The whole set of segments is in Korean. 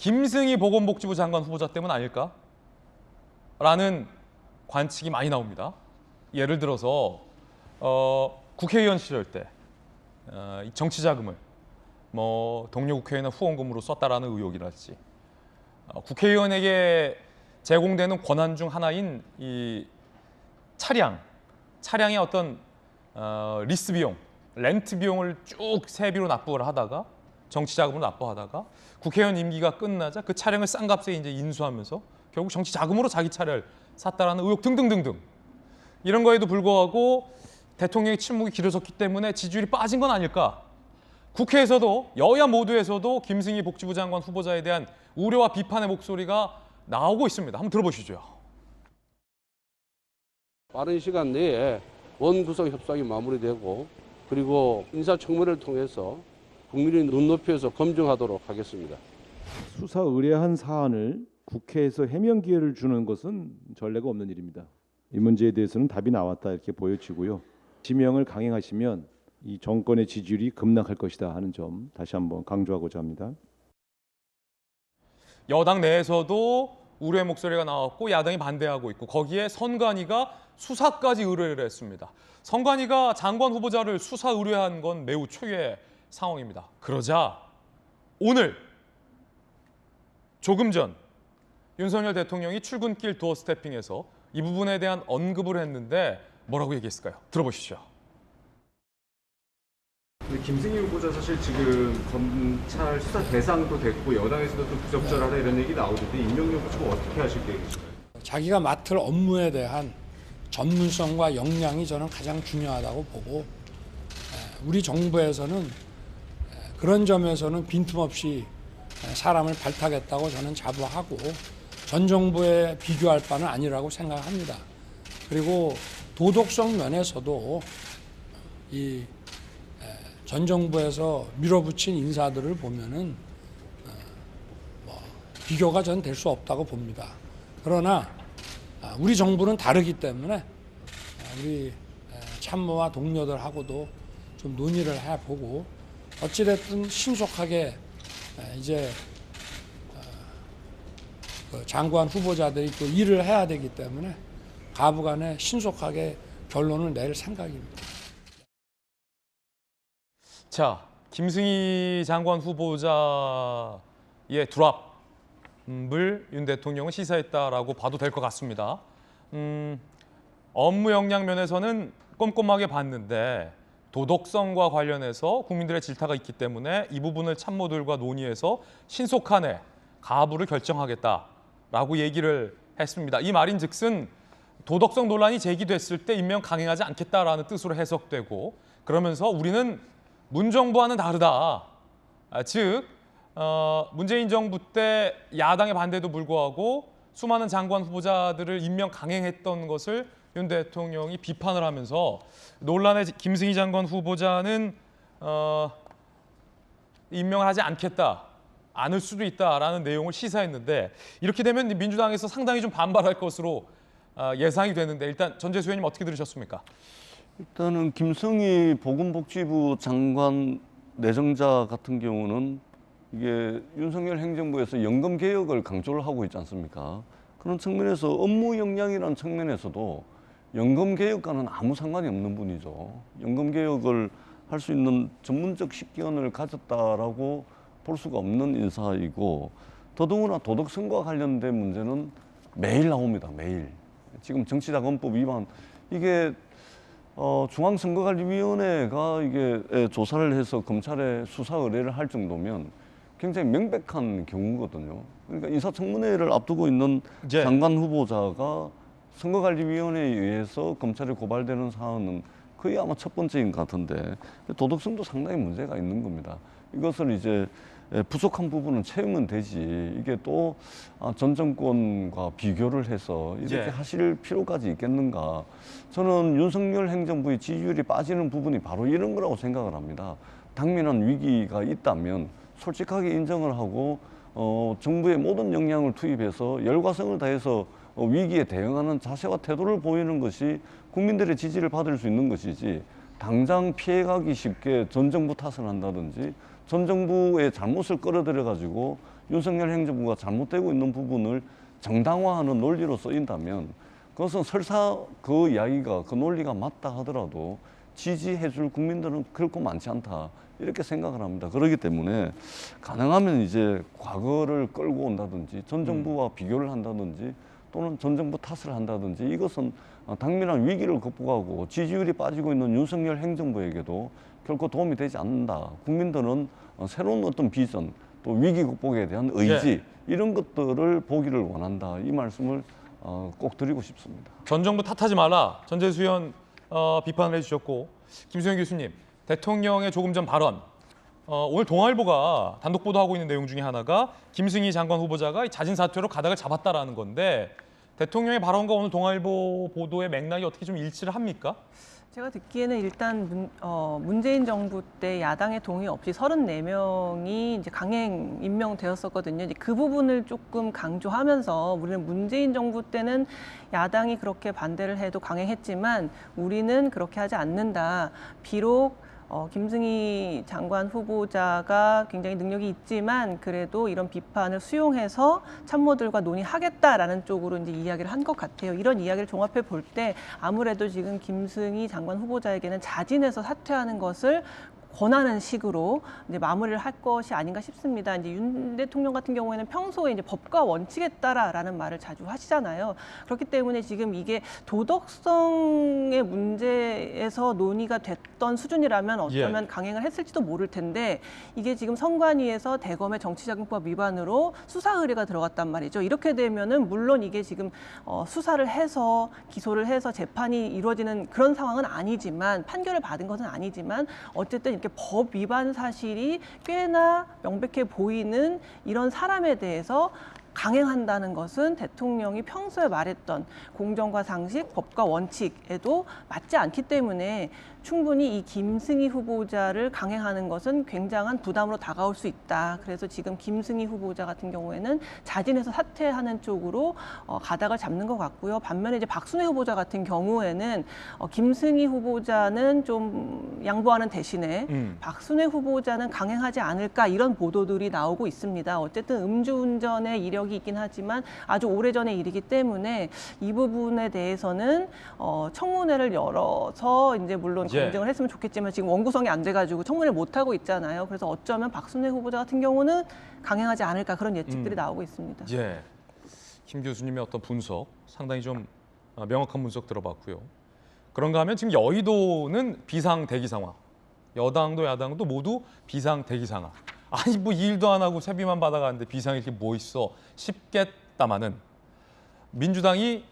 김승희 보건복지부 장관 후보자 때문 아닐까? 라는 관측이 많이 나옵니다. 예를 들어서 국회의원 시절 때 정치 자금을 동료 국회의원 후원금으로 썼다라는 의혹이랄지, 국회의원에게 제공되는 권한 중 하나인 이 차량의 어떤 리스 비용, 렌트 비용을 쭉 세비로 납부를 하다가 정치 자금으로 납부하다가 국회의원 임기가 끝나자 그 차량을 싼 값에 이제 인수하면서 결국 정치 자금으로 자기 차를 샀다라는 의혹 등등등등. 이런 거에도 불구하고 대통령의 침묵이 길어졌기 때문에 지지율이 빠진 건 아닐까? 국회에서도 여야 모두에서도 김승희 복지부 장관 후보자에 대한 우려와 비판의 목소리가 나오고 있습니다. 한번 들어보시죠. 빠른 시간 내에 원구성 협상이 마무리되고 그리고 인사청문회를 통해서 국민의 눈높이에서 검증하도록 하겠습니다. 수사 의뢰한 사안을 국회에서 해명 기회를 주는 것은 전례가 없는 일입니다. 이 문제에 대해서는 답이 나왔다 이렇게 보여지고요. 지명을 강행하시면 이 정권의 지지율이 급락할 것이다 하는 점 다시 한번 강조하고자 합니다. 여당 내에서도 우려의 목소리가 나왔고 야당이 반대하고 있고 거기에 선관위가 수사까지 의뢰를 했습니다. 선관위가 장관 후보자를 수사 의뢰한 건 매우 초유의 상황입니다. 그러자 오늘 조금 전 윤석열 대통령이 출근길 도어 스태핑에서 이 부분에 대한 언급을 했는데 뭐라고 얘기했을까요? 들어보시죠. 김승희 후보자 사실 지금 검찰 수사 대상도 됐고 여당에서도 좀 부적절하다 이런 얘기 나오던데 임명 여부 좀 어떻게 하실 계획이신가요? 자기가 맡을 업무에 대한 전문성과 역량이 저는 가장 중요하다고 보고 우리 정부에서는 그런 점에서는 빈틈없이 사람을 발탁했다고 저는 자부하고 전 정부에 비교할 바는 아니라고 생각합니다. 그리고 도덕성 면에서도 이 전 정부에서 밀어붙인 인사들을 보면은 비교가 전 될 수 없다고 봅니다. 그러나 우리 정부는 다르기 때문에 우리 참모와 동료들하고도 좀 논의를 해보고 어찌됐든 신속하게 이제 장관 후보자들이 또 일을 해야 되기 때문에 가부간에 신속하게 결론을 낼 생각입니다. 자, 김승희 장관 후보자의 드랍을 윤 대통령은 시사했다라고 봐도 될 것 같습니다. 업무 역량 면에서는 꼼꼼하게 봤는데 도덕성과 관련해서 국민들의 질타가 있기 때문에 이 부분을 참모들과 논의해서 신속한에 가부를 결정하겠다라고 얘기를 했습니다. 이 말인즉슨 도덕성 논란이 제기됐을 때 임명 강행하지 않겠다라는 뜻으로 해석되고, 그러면서 우리는 문정부와는 다르다. 즉 문재인 정부 때 야당의 반대에도 불구하고 수많은 장관 후보자들을 임명 강행했던 것을 윤 대통령이 비판을 하면서 논란의 김승희 장관 후보자는 임명을 하지 않을 수도 있다라는 내용을 시사했는데, 이렇게 되면 민주당에서 상당히 좀 반발할 것으로 예상이 되는데, 일단 전재수 의원님 어떻게 들으셨습니까? 일단은 김승희 보건복지부 장관 내정자 같은 경우는 이게 윤석열 행정부에서 연금 개혁을 강조를 하고 있지 않습니까? 그런 측면에서 업무 역량이라는 측면에서도 연금 개혁과는 아무 상관이 없는 분이죠. 연금 개혁을 할 수 있는 전문적 식견을 가졌다라고 볼 수가 없는 인사이고, 더더구나 도덕성과 관련된 문제는 매일 나옵니다. 매일. 지금 정치자금법 위반, 이게 중앙선거관리위원회가 이게 조사를 해서 검찰에 수사 의뢰를 할 정도면 굉장히 명백한 경우거든요. 그러니까 인사청문회를 앞두고 있는 장관 후보자가 선거관리위원회에 의해서 검찰에 고발되는 사안은 거의 아마 첫 번째인 것 같은데, 도덕성도 상당히 문제가 있는 겁니다. 이것을 이제 부족한 부분은 채우면 되지, 이게 또 전 정권과 비교를 해서 이렇게 하실 필요까지 있겠는가. 저는 윤석열 행정부의 지지율이 빠지는 부분이 바로 이런 거라고 생각을 합니다. 당면한 위기가 있다면 솔직하게 인정을 하고 정부의 모든 역량을 투입해서 열과성을 다해서 위기에 대응하는 자세와 태도를 보이는 것이 국민들의 지지를 받을 수 있는 것이지, 당장 피해가기 쉽게 전 정부 탓을 한다든지 전 정부의 잘못을 끌어들여 가지고 윤석열 행정부가 잘못되고 있는 부분을 정당화하는 논리로 쓰인다면 그것은 설사 그 이야기가 그 논리가 맞다 하더라도 지지해줄 국민들은 결코 많지 않다 이렇게 생각을 합니다. 그렇기 때문에 가능하면 이제 과거를 끌고 온다든지 전 정부와 비교를 한다든지 또는 전 정부 탓을 한다든지 이것은 당면한 위기를 극복하고 지지율이 빠지고 있는 윤석열 행정부에게도 결코 도움이 되지 않는다. 국민들은 새로운 어떤 비전 또 위기 극복에 대한 의지 이런 것들을 보기를 원한다. 이 말씀을 꼭 드리고 싶습니다. 전 정부 탓하지 말라. 전재수연 비판을 해주셨고 김수현 교수님 대통령의 조금 전 발언 오늘 동아일보가 단독 보도하고 있는 내용 중에 하나가 김승희 장관 후보자가 자진 사퇴로 가닥을 잡았다라는 건데 대통령의 발언과 오늘 동아일보 보도의 맥락이 어떻게 좀 일치를 합니까? 제가 듣기에는 일단 문재인 정부 때 야당의 동의 없이 34명이 이제 강행 임명되었었거든요. 이제 그 부분을 조금 강조하면서 우리는 문재인 정부 때는 야당이 그렇게 반대를 해도 강행했지만 우리는 그렇게 하지 않는다. 비록 김승희 장관 후보자가 굉장히 능력이 있지만 그래도 이런 비판을 수용해서 참모들과 논의하겠다라는 쪽으로 이제 이야기를 한 것 같아요. 이런 이야기를 종합해 볼 때 아무래도 지금 김승희 장관 후보자에게는 자진해서 사퇴하는 것을 권하는 식으로 이제 마무리를 할 것이 아닌가 싶습니다. 이제 윤 대통령 같은 경우에는 평소에 이제 법과 원칙에 따라라는 말을 자주 하시잖아요. 그렇기 때문에 지금 이게 도덕성의 문제에서 논의가 됐던 수준이라면 어쩌면 강행을 했을지도 모를 텐데 이게 지금 선관위에서 대검의 정치자금법 위반으로 수사 의뢰가 들어갔단 말이죠. 이렇게 되면은 물론 이게 지금 수사를 해서 기소를 해서 재판이 이루어지는 그런 상황은 아니지만 판결을 받은 것은 아니지만 어쨌든 이렇게 법 위반 사실이 꽤나 명백해 보이는 이런 사람에 대해서 강행한다는 것은 대통령이 평소에 말했던 공정과 상식, 법과 원칙에도 맞지 않기 때문에 충분히 이 김승희 후보자를 강행하는 것은 굉장한 부담으로 다가올 수 있다. 그래서 지금 김승희 후보자 같은 경우에는 자진해서 사퇴하는 쪽으로 가닥을 잡는 것 같고요. 반면에 이제 박순애 후보자 같은 경우에는 김승희 후보자는 좀 양보하는 대신에 박순애 후보자는 강행하지 않을까 이런 보도들이 나오고 있습니다. 어쨌든 음주운전의 이력이 있긴 하지만 아주 오래전의 일이기 때문에 이 부분에 대해서는 청문회를 열어서 이제 물론 검증을 했으면 좋겠지만 지금 원구성이 안 돼가지고 청문회를 못 하고 있잖아요. 그래서 어쩌면 박순애 후보자 같은 경우는 강행하지 않을까 그런 예측들이 나오고 있습니다. 예, 김 교수님의 어떤 분석 상당히 좀 명확한 분석 들어봤고요. 그런가 하면 지금 여의도는 비상 대기 상황, 여당도 야당도 모두 비상 대기 상황. 아니 뭐 일도 안 하고 세비만 받아가는데 비상이 이렇게 뭐 있어 싶겠다마는 민주당이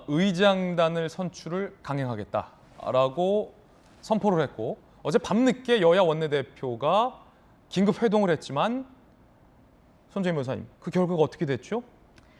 의장단을 선출을 강행하겠다라고 선포를 했고 어제 밤늦게 여야 원내대표가 긴급 회동을 했지만 손재민 변호사님 그 결과가 어떻게 됐죠?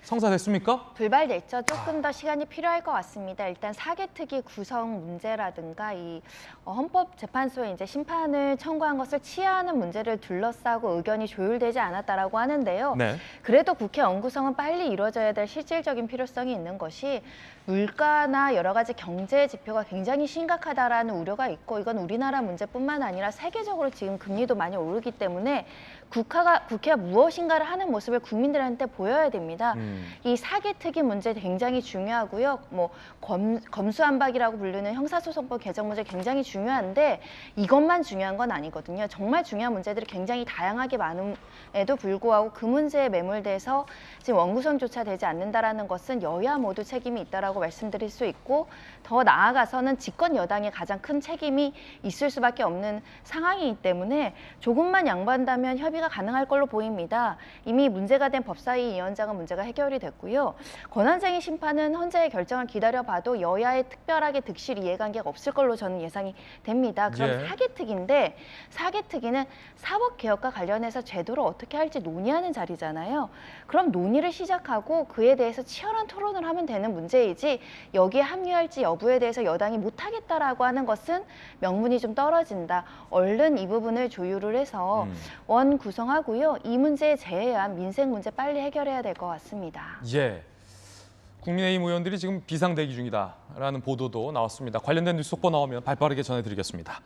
성사됐습니까? 불발됐죠. 조금 더 시간이 필요할 것 같습니다. 일단 사개특위 구성 문제라든가 이 헌법재판소에 이제 심판을 청구한 것을 취하하는 문제를 둘러싸고 의견이 조율되지 않았다라고 하는데요. 네. 그래도 국회 원구성은 빨리 이루어져야 될 실질적인 필요성이 있는 것이 물가나 여러 가지 경제 지표가 굉장히 심각하다라는 우려가 있고 이건 우리나라 문제뿐만 아니라 세계적으로 지금 금리도 많이 오르기 때문에 국회가 무엇인가를 하는 모습을 국민들한테 보여야 됩니다. 이 사개특위 문제 굉장히 중요하고요. 뭐 검수안박이라고 부르는 형사소송법 개정 문제 굉장히 중요한데 이것만 중요한 건 아니거든요. 정말 중요한 문제들이 굉장히 다양하게 많음에도 불구하고 그 문제에 매몰돼서 지금 원구성조차 되지 않는다라는 것은 여야 모두 책임이 있다라고 말씀드릴 수 있고 더 나아가서는 집권 여당의 가장 큰 책임이 있을 수밖에 없는 상황이기 때문에 조금만 양보한다면 협의가 가능할 걸로 보입니다. 이미 문제가 된 법사위 위원장은 문제가 해결이 됐고요. 권한쟁의 심판은 헌재의 결정을 기다려봐도 여야의 특별하게 득실 이해관계가 없을 걸로 저는 예상이 됩니다. 그럼 사개특위인데 사개특위는 사법개혁과 관련해서 제도를 어떻게 할지 논의하는 자리잖아요. 그럼 논의를 시작하고 그에 대해서 치열한 토론을 하면 되는 문제이지 여기에 합류할지 여부에 대해서 여당이 못하겠다라고 하는 것은 명분이 좀 떨어진다. 얼른 이 부분을 조율을 해서 원 구성하고요. 이 문제에 제외한 민생 문제 빨리 해결해야 될 것 같습니다. 예, 국민의힘 의원들이 지금 비상 대기 중이다라는 보도도 나왔습니다. 관련된 뉴스 속보 나오면 발빠르게 전해드리겠습니다.